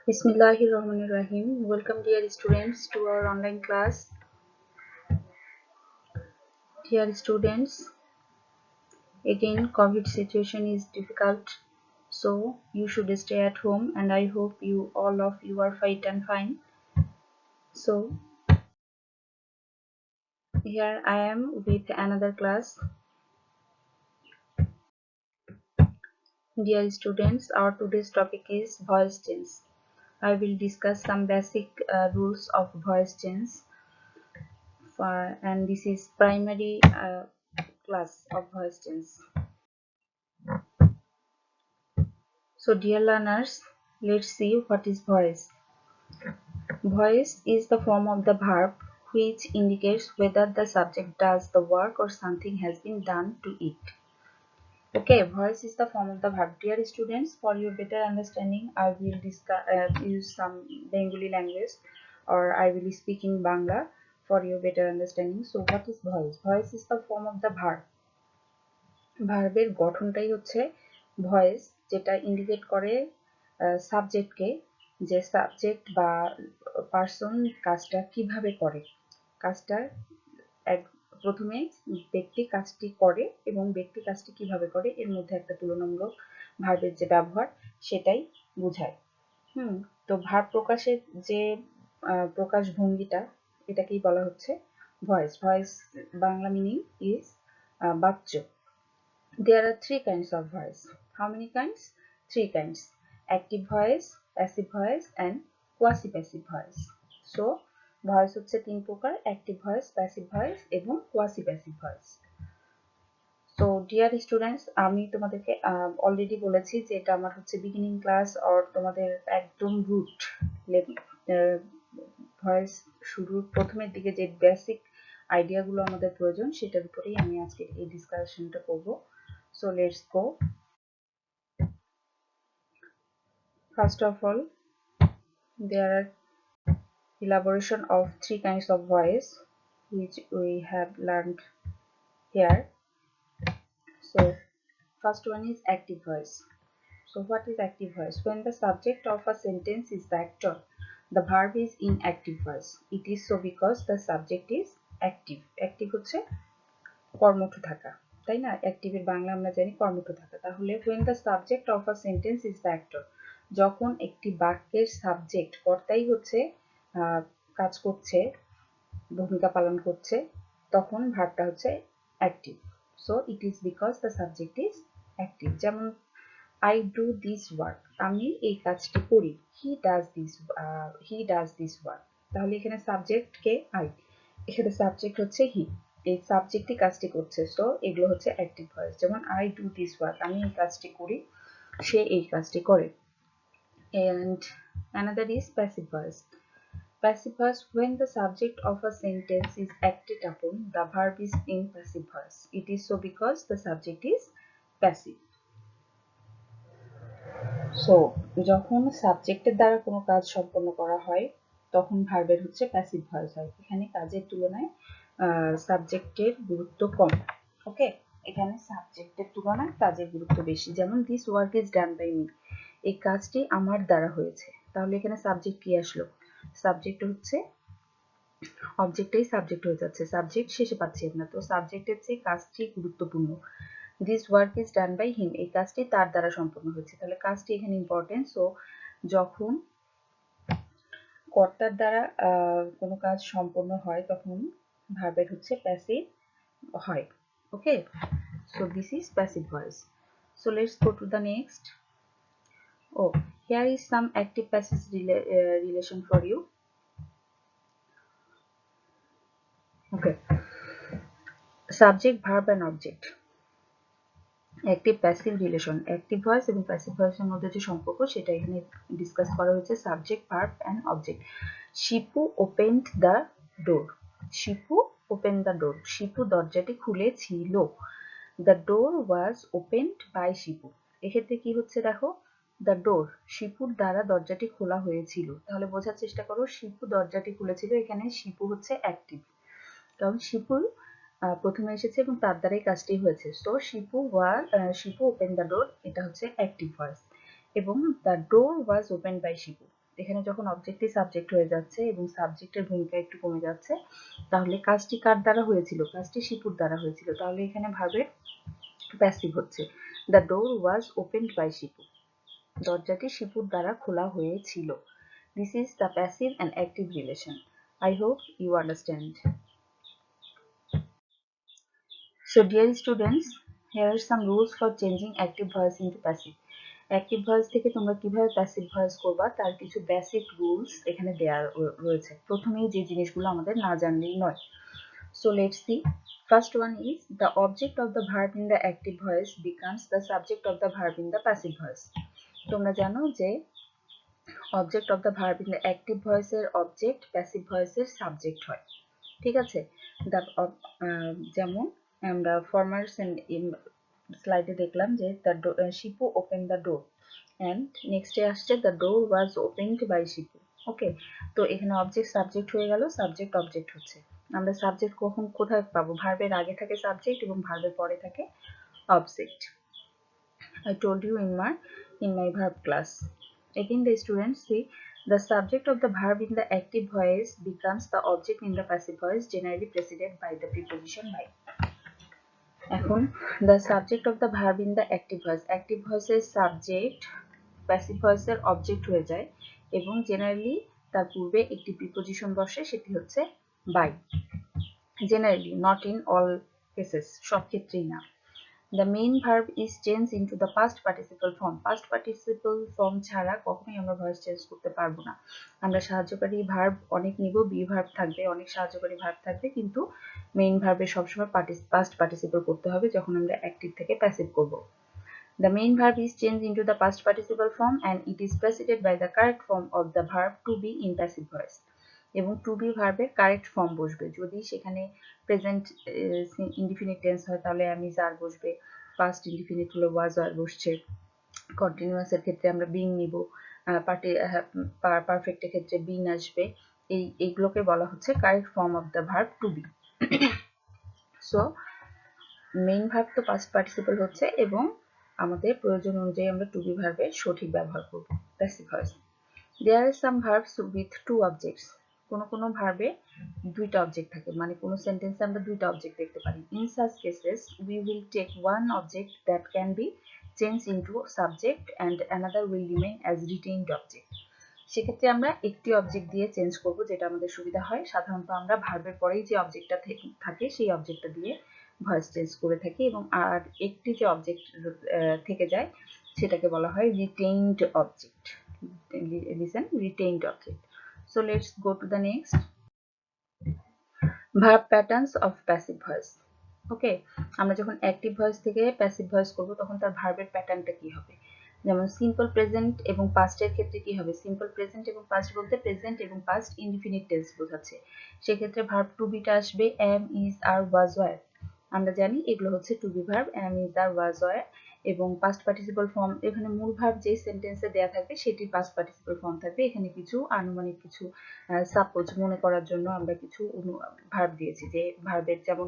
Bismillahirrahmanirrahim. Welcome, dear students, to our online class. Dear students, again, COVID situation is difficult, so you should stay at home, and I hope you all of you are fit and fine. So here I am with another class. Dear students, our today's topic is voice change. I will discuss some basic rules of voice change, and this is primary class of voice change. So dear learners, let's see what is voice. Voice is the form of the verb which indicates whether the subject does the work or something has been done to it. Okay, voice is the form of the verb. Dear students, for your better understanding, I will use some Bengali language, or I will speak in Bangla for your better understanding. So what is voice? Voice is the form of the verb. ভার্বের গঠনটাই হচ্ছে voice, যেটা indicate করে সাবজেক্টকে, যে subject বা person কাজটা কিভাবে করে। কাজটা এক প্রথমে ব্যক্তি কাজটি করে এবং ব্যক্তি কাজটি কিভাবে করে এর মধ্যে একটা তুলনামূলক ভার্বের যে ব্যবহার সেটাই বোঝায়। তো ভাব প্রকাশের যে প্রকাশ ভঙ্গিটা, এটাকেই বলা হচ্ছে voice. Voice Bangla meaning is বাচ্য। There are three kinds of voice. How many kinds? Three kinds: active voice, passive voice, and quasi-passive voice. So, voice হচ্ছে তিন প্রকার: active voice, passive voice, এবং quasi-passive voice. So, dear students, আমি তোমাদেরকে already বলেছি যে এটা আমার হচ্ছে বিগিনিং ক্লাস, আর তোমাদের একদম রুট ভয়েস শুরুর প্রথমের দিকে যে বেসিক আইডিয়াগুলো আমাদের প্রয়োজন সেটার উপরেই আমি আজকে এই ডিসকাশনটা করব। So let's go. First of all, there are elaboration of three kinds of voice which we have learned here. So first one is active voice. So what is active voice? When the subject of a sentence is the actor, the verb is in active voice. It is so because the subject is active. Active হচ্ছে কর্মঠ থাকা, তাই না? অ্যাক্টিভের বাংলা আমরা জানি কর্মঠ থাকা। তাহলে when the subject of a sentence is the actor, যখন একটি বাক্যের সাবজেক্ট কর্তাই হচ্ছে কাজ করছে, ভূমিকা পালন করছে, তখন ভার্বটা হচ্ছে active. So it is because the subject is active. যেমন আই ডু দিস ওয়ার্ক, আমি এই কাজটি করি। He does this work. তাহলে এখানে সাবজেক্ট কে? আই। এখানে সাবজেক্ট হচ্ছে হি। এই সাবজেক্টই কাজটি করছে, সো এগুলো হচ্ছে অ্যাক্টিভ ভয়েস। যেমন আই ডু দিস ওয়ার্ক, আমি এই কাজটি করি, সে এই কাজটি করে। And another is passive voice. Passive voice: when the subject of a sentence is acted upon, the verb is in passive voice. It is so because the subject is passive. So যখন সাবজেক্টের দ্বারা কোনো কাজ সম্পন্ন করা হয় তখন ভার্বের হচ্ছে প্যাসিভ ভয়েস হয়। এখানে কাজের তুলনায় সাবজেক্টের গুরুত্ব কম। ওকে, এখানে সাবজেক্টের তুলনায় কাজের গুরুত্ব বেশি। যেমন this work is done by me, এই কাজটি আমার দ্বারা হয়েছে। তাহলে এখানে সাবজেক্ট কি আসলো? সাবজেক্ট হচ্ছে অবজেক্টটাই সাবজেক্ট হয়ে যাচ্ছে, সাবজেক্ট শেষে পাচ্ছি আমরা। তো সাবজেক্টের চেয়ে কাজটি গুরুত্বপূর্ণ। This work is done by him, এই কাজটি তার দ্বারা সম্পন্ন হয়েছে। তাহলে কাজটি এখানে ইম্পর্টেন্ট। সো যখন কর্তার দ্বারা কোনো কাজ সম্পন্ন হয় তখন ভার্বের হচ্ছে প্যাসিভ হয়। Okay, so this is passive voice. So let's go to the next. Oh, here is some active passive relation for you. Okay, subject, verb and object. Active passive relation, active voice এবং passive ভয়েসের মধ্যে যে সম্পর্ক সেটা এখানে discuss করা হয়েছে। Subject, verb and object. Shipu opened the door, Shipu open the door, Shipu দরজাটি খুলেছিল। The door was opened by Shipu, এক্ষেত্রে কি হচ্ছে দেখো, দ্য ডোর, শিপুর দ্বারা দরজাটি খোলা হয়েছিল। তাহলে বোঝার চেষ্টা করো, শিপু দরজাটি খুলেছিল, এখানে শিপু হচ্ছে অ্যাক্টিভ, কারণ শিপু প্রথমে এসেছে এবং তার দ্বারাই কাজটি হয়েছে। So Shipu open the door, এটা হচ্ছে অ্যাক্টিভ ভয়েস। এবং the door was open by Shipu, এখানে যখন অবজেক্টই সাবজেক্ট হয়ে যাচ্ছে এবং সাবজেক্টের ভূমিকা একটু কমে যাচ্ছে, তাহলে কাজটি কার দ্বারা হয়েছিল? কাজটি শিপুর দ্বারা হয়েছিল, তাহলে এখানে ভার্বের প্যাসিভ হচ্ছে। The door was opened by Shipu. দরজাটি শিপুর দ্বারা খোলা হয়েছিল। This is the passive and active relation. I hope you understand. So dear students, here are some rules for changing active voice into passive. Active voice থেকে তোমরা কিভাবে passive voice করবা তার কিছু basic rules এখানে দেয়া রয়েছে। প্রথমেই যে জিনিসগুলো আমাদের না জানলেই নয়। So let's see. First one is the object of the verb in the active voice becomes the subject of the verb in the passive voice. তোমরা জানো যে object of the verb in the active voice এর object passive voice এর subject হয়। ঠিক আছে, যেমন আমরা ফর্মার স্লাইডে দেখলাম যে Shipu open the door and নেক্সটে আসছে the door was opened by Shipu. Okay, তো এখানে অবজেক্ট সাবজেক্ট হয়ে গেল, সাবজেক্ট অবজেক্ট হচ্ছে। আমরা সাবজেক্ট কখন কোথায় পাবো? ভার্বের আগে থাকে সাবজেক্ট এবং ভার্বের পরে থাকে object. I told you in my verb class. Again, the students see the subject of the verb in the active voice becomes the object in the passive voice, generally preceded by the preposition by. এখন the subject of the verb in the active voice এর subject passive voice এর object হয়ে যায় এবং generally তার পূর্বে একটি preposition বসে, সেটি হচ্ছে by. Generally, not in all cases, সব ক্ষেত্রেই না। The main verb is changed into the past participle form. Past participle form ছাড়া কখনোই আমরা ভয়েস চেঞ্জ করতে পারবো না। আমরা সাহায্যকারী ভার্ব অনেক নিব, বি ভার্ব থাকবে, অনেক সাহায্যকারী ভার্ব থাকবে, কিন্তু মেইন ভার্বে সবসময় পাস্ট পার্টিসিপল করতে হবে যখন আমরা অ্যাক্টিভ থেকে প্যাসিভ করব। The main verb is changed into the past participle form and it is preceded by the correct form of the verb to be in passive voice. এবং two B ভার্বের correct form বসবে। যদি সেখানে present indefinite tense হয় তাহলে amidst আর বসবে, past indefinite হলে ওয়াজ আর বসছে, কন্টিনিউয়াসের ক্ষেত্রে আমরা বিং নিব, পারফেক্টের ক্ষেত্রে বিন আসবে। এইগুলোকে বলা হচ্ছে correct form of the verb to be. So main verb তো পাস্ট পার্টিসিপল হচ্ছে এবং আমাদের প্রয়োজন অনুযায়ী আমরা টু বি ভার্বের সঠিক ব্যবহার করব passive voice. There are some verbs with two objects. কোনো ভার্বে দুইটা অবজেক্ট থাকে, মানে কোনো সেন্টেন্সে আমরা দুইটা অবজেক্ট দেখতে পারি। In such cases, we will take one object that can be changed into subject and another will remain as retained object. সেক্ষেত্রে আমরা একটি অবজেক্ট দিয়ে চেঞ্জ করব, যেটা আমাদের সুবিধা হয়। সাধারণত আমরা ভার্বের পরেই যে অবজেক্টটা থাকে সেই অবজেক্টটা দিয়ে ভয়েস চেঞ্জ করে থাকি এবং আর একটি যে অবজেক্ট থেকে যায় সেটাকে বলা হয় retained object. Listen, retained object. So let's go to the next. Verb patterns of passive voice. ওকে, আমরা যখন অ্যাক্টিভ ভয়েস থেকে প্যাসিভ ভয়েস করব তখন তার ভার্বের প্যাটার্নটা কি হবে? যেমন সিম্পল প্রেজেন্ট এবং পাস্টের ক্ষেত্রে কি হবে? সিম্পল প্রেজেন্ট এবং পাস্ট বলতে প্রেজেন্ট এবং পাস্ট ইনডিফিনিট টেন্স বোঝাচ্ছে। সেক্ষেত্রে ভার্ব টু বিটা আসবে am, is, are, was, were। আমরা জানি এগুলো হচ্ছে to be verb, am, is, are, was, were এবং পাস্ট পার্টিসিপল ফর্ম। এখানে মূল ভার্ব যে সেন্টেন্সে দেয়া থাকবে সেটি পাস্ট পার্টিসিপল ফর্ম থাকবে। এখানে কিছু আনুমানিক কিছু সাপোজ মনে করার জন্য আমরা কিছু ভার্ব দিয়েছি, যে ভার্বের যেমন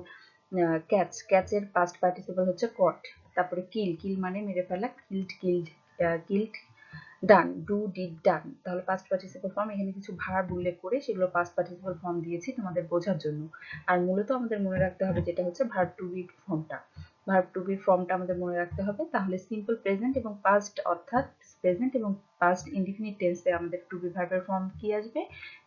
ক্যাচের পাস্ট পার্টিসিপল হচ্ছে কট, তারপরে কিল মানে মেরে ফেলা, কিল্ড ডান, ডু, ডিড, ডান। তাহলে পাস্ট পার্টিসিপল ফর্ম, এখানে কিছু ভার্ব উল্লেখ করে সেগুলো পাস্ট পার্টিসিপল ফর্ম দিয়েছি তোমাদের বোঝার জন্য। আর মূলত আমাদের মনে রাখতে হবে যেটা হচ্ছে ভার্ব টু বি ফর্মটা। ভার্ব টু বি ফর্মটা আমাদের মনে রাখতে হবে। তাহলে সিম্পল প্রেজেন্ট এবং পাস্ট, অর্থাৎ প্রেজেন্ট এবং পাস্ট ইনডিফিনিট টেন্সে আমাদের টু বি ভার্বের ফর্ম কি আসবে?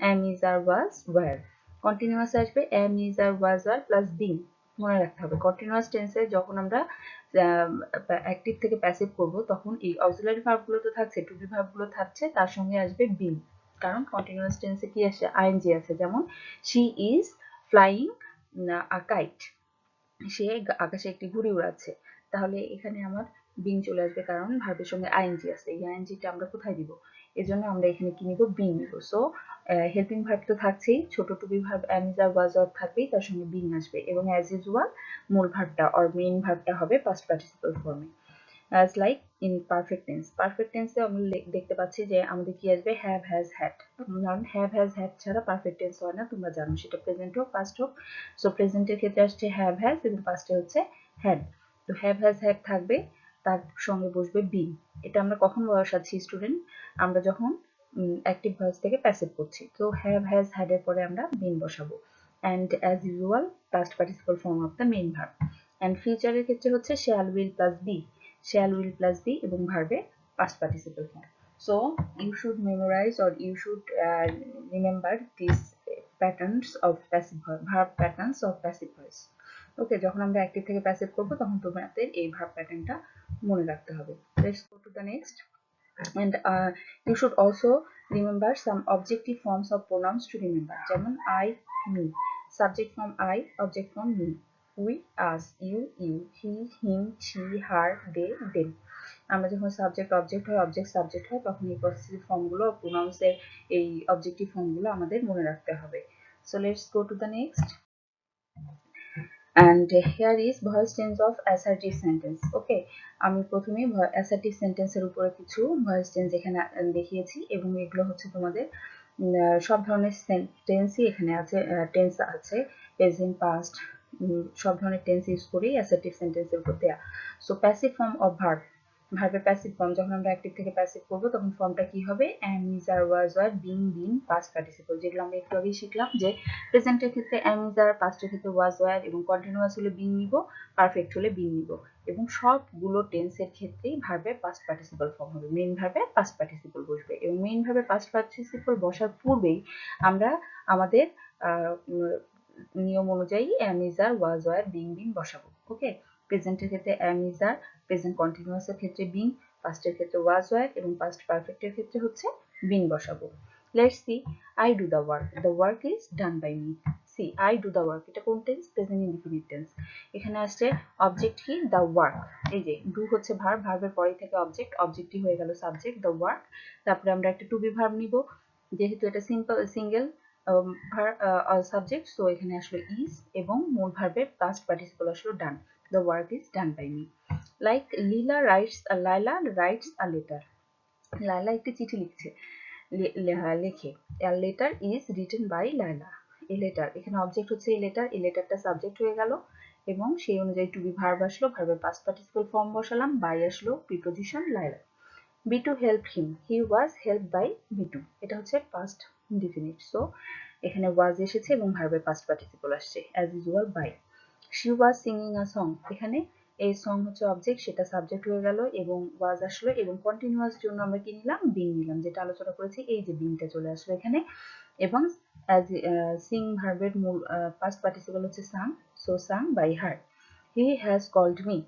am, is, are, was, were। Continuous আসবে am, is, are, was, were plus being. মনে রাখতে হবে কন্টিনিউয়াস টেন্সে যখন আমরা অ্যাক্টিভ থেকে প্যাসিভ করব তখন এই অক্সিলারি ভার্বগুলো তো থাকছে, টু বি ভার্বগুলো থাকছে, তার সঙ্গে আসবে বিং। কারণ কন্টিনিউয়াস টেন্সে কি আসে? আইএনজি আছে। যেমন she is flying a kite, সে আকাশে একটি ঘুড়ি উড়াচ্ছে। তাহলে এখানে আমার বিং চলে আসবে, কারণ ভার্বের সঙ্গে আইএনজি আছে। এই আইএনজিটা আমরা কোথায় দিব? এজন্য আমরা এখানে কি নিব? বিং নিব। সো হেল্পিং ভার্ব তো থাকছেই, ছোট to be verb am, is, are, was, were থাকবেই, তার সঙ্গে বিং আসবে এবং অ্যাজ ইউজুয়াল মূল ভার্বটা অর মেইন ভার্বটা হবে পাস্ট পার্টিসিপল ফর্মে। as like in perfect tense, perfect tense এ আমরা দেখতে পাচ্ছি যে আমাদের কি আসবে? have, has, had। কারণ have, has, had ছাড়া পারফেক্ট টেন্স হয় না, তোমরা জানো, সেটা প্রেজেন্ট হোক পাস্ট হোক। সো প্রেজেন্টের ক্ষেত্রে আসছে have, has এবং পাস্টে হচ্ছে had। তো have, has, had থাকবে, তার সঙ্গে বসবে be। এটা আমরা কখন বসাচ্ছি স্টুডেন্ট? আমরা যখন অ্যাক্টিভ ভয়েস থেকে প্যাসিভ করছি। তো হ্যাভ হ্যাজ হ্যাড এর পরে আমরা বিন বসাবো। And as usual past participle form of the main verb. And ফিউচারের ক্ষেত্রে হচ্ছে shall will plus be, shall will plus be এবং ভার্বে past participle form. So you should memorize or you should remember these patterns of passive verb patterns of passive voice. ওকে, যখন আমরা active থেকে passive করব তখন তোমাদের এই ভার্ব প্যাটার্নটা মনে রাখতে হবে। Let's go to the next. And you should also remember some objective forms of pronouns to remember, যেমন I, me, subject form I, object form me, we, us, you, he, him, she, her, they, them. আমরা যখন subject object হয়, object subject হয়, তখন এই possessive ফর্মগুলো, প্রোনাউন্সের এই objective ফর্মগুলো আমাদের মনে রাখতে হবে। So let's go to the next. And here is voice change of assertive sentence. Okay, আমি প্রথমে assertive sentence এর উপরে কিছু voice change এখানে দেখিয়েছি এবং এগুলো হচ্ছে তোমাদের সব ধরনের টেন্সই এখানে আছে, টেন্স আছে, প্রেজেন্ট, পাস্ট, সব ধরনের টেন্স ইউজ করেই assertive sentence এর উপর দেয়া। So passive form of verb, ভার্বের প্যাসিভ ফর্ম, যখন আমরা অ্যাক্টিভ থেকে প্যাসিভ করব তখন ফর্মটা কি হবে, am, is, are, was, were, being, been, past participle, যেগুলো আমরা একটু আগেই শিখলাম যে প্রেজেন্টের ক্ষেত্রে am, is, are, পাস্টের ক্ষেত্রে was, were এবং কন্টিনিউয়াস হলে being নিব, পারফেক্ট হলে being নিব এবং সবগুলো টেন্সের ক্ষেত্রেই ভার্বের পাস্ট পার্টিসিপল ফর্ম হবে, মেইন ভার্বের পাস্ট পার্টিসিপল বসবে এবং মেইন ভার্বের পাস্ট পার্টিসিপল বসার পূর্বেই আমরা আমাদের নিয়ম অনুযায়ী am, is, are, was, were, being, been বসাবো। ওকে, প্রেজেন্টের ক্ষেত্রে am, is, are, প্রেজেন্ট কন্টিনিউয়াসের ক্ষেত্রে being, পাস্টের ক্ষেত্রে was, were এবং পাস্ট পারফেক্টের ক্ষেত্রে হচ্ছে been বসাবো। Let's see, I do the work, the work is done by me. See, I do the work, এটা কোন টেন্স, প্রেজেন্ট ইনডিফিনিট টেন্স। এখানে আসছে অবজেক্ট কি, the work, এই যে do হচ্ছে ভার্ব, ভার্বের পরে থেকে অবজেক্ট, অবজেক্টই হয়ে গেল সাবজেক্ট the work। তারপরে আমরা একটা টু বি ভার্ব নিব, যেহেতু এটা সিঙ্গেল সাবজেক্ট, সো এখানে আসলে ইজ এবং মূল ভার্বের পাস্ট পার্টিসিপল আসলে ডান, the work is done by me. Like Laila writes a letter, Laila একটি চিঠি লিখছে, লেখে, a letter is written by Laila, a letter, এখানে অবজেক্ট হচ্ছে a letter, a letterটা সাবজেক্ট হয়ে গেল এবং সেই অনুযায়ী টু বি ভার্ব আসলো, ভার্বের পাস্ট পার্টিসিপল ফর্ম বসালাম, বাই আসলো, preposition Laila. B2 helped him, he was helped by B2, এটা হচ্ছে পাস্ট ইনডিফিনিট, সো এখানে was এসেছে এবং ভার্বের পাস্ট পার্টিসিপল আসছে as usual by। She was singing a song, এখানে এই সং হচ্ছে অবজেক্ট, সেটা সাবজেক্ট হয়ে গেল এবং was আসলো এবং কন্টিনিউয়াস জন্য আমরা কি নিলাম, বিং নিলাম, যেটা আলোচনা করেছি, এই যে বিংটা চলে আসলো এখানে এবং as সিং ভার্বের মূল পাস্ট পার্টিসিপল হচ্ছে sang, so sung by her। He has called me,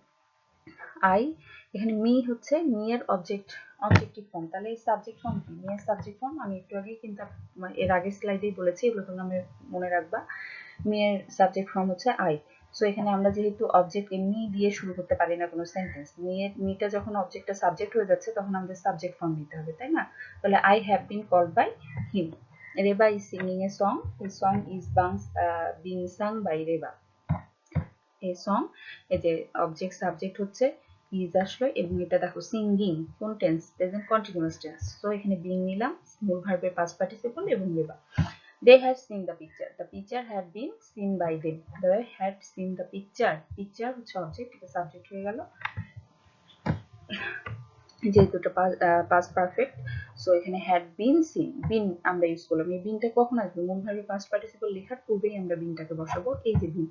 I, এখানে মি হচ্ছে মি এর অবজেক্টিভ ফর্ম, তাহলে এই সাবজেক্ট ফর্ম কি, মি এর সাবজেক্ট ফর্ম, আমি একটু আগে কিন্তু এর আগের স্লাইডেই বলেছি, এগুলো তোমরা মনে রাখবা। মি এর সাবজেক্ট ফর্ম হচ্ছে আই, সো এখানে আমরা যেহেতু অবজেক্ট এমনি দিয়ে শুরু করতে পারি না কোনো সেন্টেন্স, মিটা যখন অবজেক্টটা সাবজেক্ট হয়ে যাচ্ছে তখন আমাদের সাবজেক্ট ফর্ম নিতে হবে, তাই না? তাহলে I have been called by him, Reba is singing a song, এই song is being sung by Reba, এই সং, এই যে অবজেক্ট সাবজেক্ট হচ্ছে ইজ আসলো এবং এটা দেখো সিঙ্গিং কোন tense, present continuous tense, so এখানে বিং নিলাম, মূল ভার্বের পাস্ট পার্টিসিপল এবং Reba. They had seen the picture, the picture had been seen by them, they had seen the picture, picture হচ্ছে অবজেক্ট, এটা সাবজেক্ট হয়ে গেল যেহেতু এটা পাস্ট পারফেক্ট, সো এখানে হ্যাড বিন সিন, বিন আমরা ইউজ করলাম, এই বিনটা কখন আসবে, মূল ভার্বের পাস্ট পার্টিসিপল লেখার পূর্বেই আমরা বিনটাকে বসাবো, এই যে বিন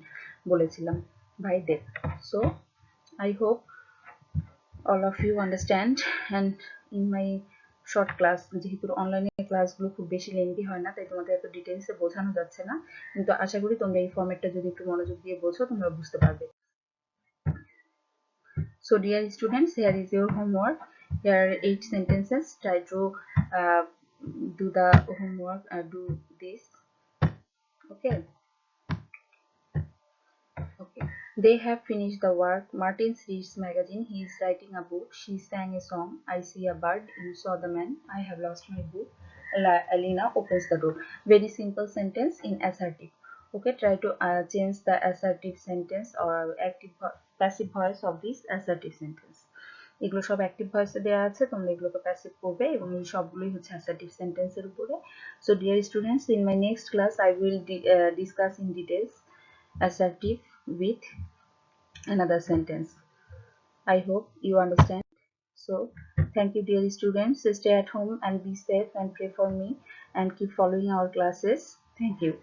বলেছিলাম by them. So I hope all of you understand, and in my short class, যেহেতু অনলাইনে ক্লাসগুলো খুব বেশি লেন্থি হয় না তাই তোমাদের এত ডিটেইলসে বোঝানো যাচ্ছে না, কিন্তু আশা করি তোমরা এই ফরম্যাটটা যদি একটু মনোযোগ দিয়ে বোঝো তোমরা বুঝতে পারবে। So dear students, here is your homework, here are 8 sentences, try to do the homework, do this, okay. Okay. They have finished the work. Martin reads magazine. He is writing a book. She sang a song. I see a bird. You saw the man. I have lost my book. Alina opens the door. Very simple sentence in assertive. Okay, try to change the assertive sentence or active passive voice of this assertive sentence. এগুলো সব active ভয়েসে দেওয়া আছে, তোমরা এগুলোকে passive করবে এবং এই সবগুলোই হচ্ছে অ্যাসার্টিভ সেন্টেন্সের উপরে। So dear students, in my next class I will discuss in details assertive with another sentence. I hope you understand. So thank you, dear students. Stay at home and be safe and pray for me and keep following our classes. Thank you.